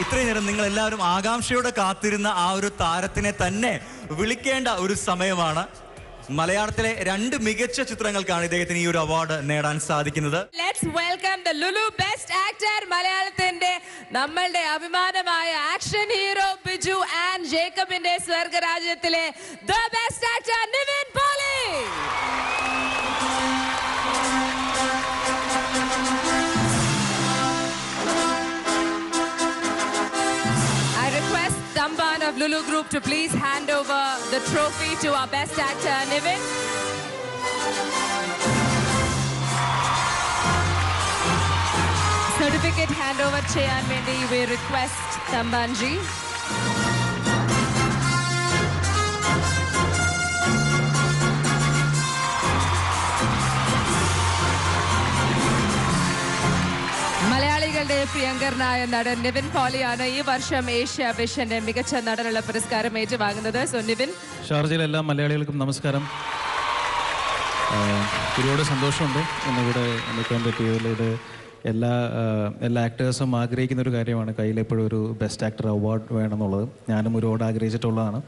ഇത്രയും നേരം നിങ്ങൾ എല്ലാവരും ആകാംക്ഷയോടെ കാത്തിരുന്ന ആ ഒരു താരത്തിനെ തന്നെ വിളിക്കേണ്ട ഒരു സമയമാണ്. മലയാളത്തിലെ 2 മികച്ച ചിത്രങ്ങൾക്കാണ് ഇദ്ദേഹത്തിന് ഈ ഒരു അവാർഡ് നേടാൻ സാധിക്കുന്നത്. Let's welcome the Lulu Best Actor. മലയാളത്തിന്റെ നമ്മളുടെ അഭിമാനമായ ആക്ഷൻ ഹീറോ ബിജു ആൻഡ് ജേക്കബിന്റെ സ്വർഗരാജ്യത്തിലെ the best actor Nivin Pauly. I request Tamban of Lulu Group to please hand over the trophy to our best actor Nivin. Certificate handover cheyan vendi we request Tamban ji. മലയാളികളുടെ പ്രിയങ്കരനായ നടൻ നിവിൻ പോളിയാണ് ഈ വർഷം Asia വിഷന്റെ മികച്ച നടനുള്ള പുരസ്കാരം ഏറ്റുവാങ്ങുന്നത്. സോ നിവിൻ. ഷാർജയിലെ എല്ലാ മലയാളികൾക്കും നമസ്കാരം. ഒരുപാട് സന്തോഷമുണ്ട് ഇന്നിവിടെ നിൽക്കാൻ പറ്റിയതിലൂടെ എല്ലാ ആക്ടേഴ്സും ആഗ്രഹിക്കുന്ന ഒരു കാര്യമാണ് കയ്യിലെപ്പോഴും ഒരു ബെസ്റ്റ് ആക്ടർ അവാർഡ് വേണമെന്നുള്ളത്. ഞാനും ഒരുപാട് ആഗ്രഹിച്ചിട്ടുള്ളതാണ്.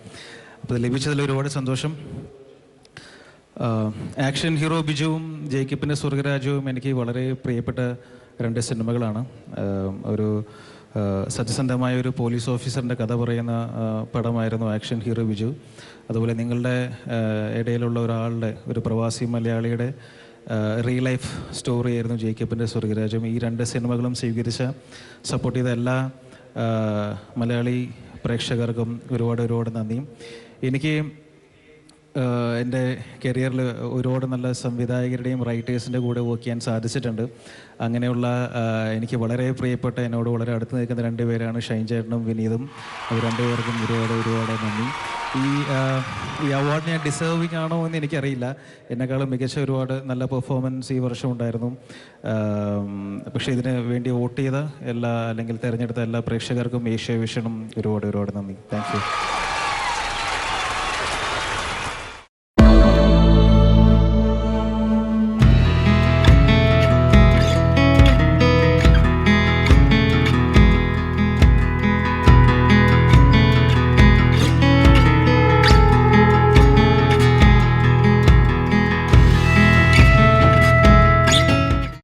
അപ്പോൾ ലഭിച്ചതിൽ ഒരുപാട് സന്തോഷം. ആക്ഷൻ ഹീറോ ബിജുവും ജേക്കബിൻ്റെ സ്വർഗരാജ്യവും എനിക്ക് വളരെ പ്രിയപ്പെട്ട 2 സിനിമകളാണ്. ഒരു സത്യസന്ധമായ ഒരു പോലീസ് ഓഫീസറിൻ്റെ കഥ പറയുന്ന പടമായിരുന്നു ആക്ഷൻ ഹീറോ ബിജു. അതുപോലെ നിങ്ങളുടെ ഇടയിലുള്ള ഒരാളുടെ ഒരു പ്രവാസി മലയാളിയുടെ റിയൽ ലൈഫ് സ്റ്റോറി ആയിരുന്നു ജേക്കബിൻ്റെ സ്വർഗരാജ്യം. ഈ 2 സിനിമകളും സപ്പോർട്ട് ചെയ്ത എല്ലാ മലയാളി പ്രേക്ഷകർക്കും ഒരുപാട് നന്ദി. എനിക്ക് എൻ്റെ കരിയറിൽ ഒരുപാട് നല്ല സംവിധായകരുടെയും റൈറ്റേഴ്സിൻ്റെ കൂടെ വർക്ക് ചെയ്യാൻ സാധിച്ചിട്ടുണ്ട്. അങ്ങനെയുള്ള എനിക്ക് വളരെ പ്രിയപ്പെട്ട എന്നോട് വളരെ അടുത്ത് നിൽക്കുന്ന 2 പേരാണ് ഷൈൻ ചേട്ടനും വിനീതും. അവർ 2 പേർക്കും ഒരുപാട് നന്ദി. ഈ അവാർഡ് ഞാൻ ഡിസേർവിങ് ആണോ എന്ന് എനിക്കറിയില്ല. എന്നെക്കാളും മികച്ച ഒരുപാട് നല്ല പെർഫോമൻസ് ഈ വർഷം ഉണ്ടായിരുന്നു. പക്ഷേ ഇതിന് വേണ്ടി വോട്ട് ചെയ്ത അല്ലെങ്കിൽ തിരഞ്ഞെടുത്ത എല്ലാ പ്രേക്ഷകർക്കും ഏഷ്യ വിഷനും ഒരുപാട് നന്ദി. Thank you.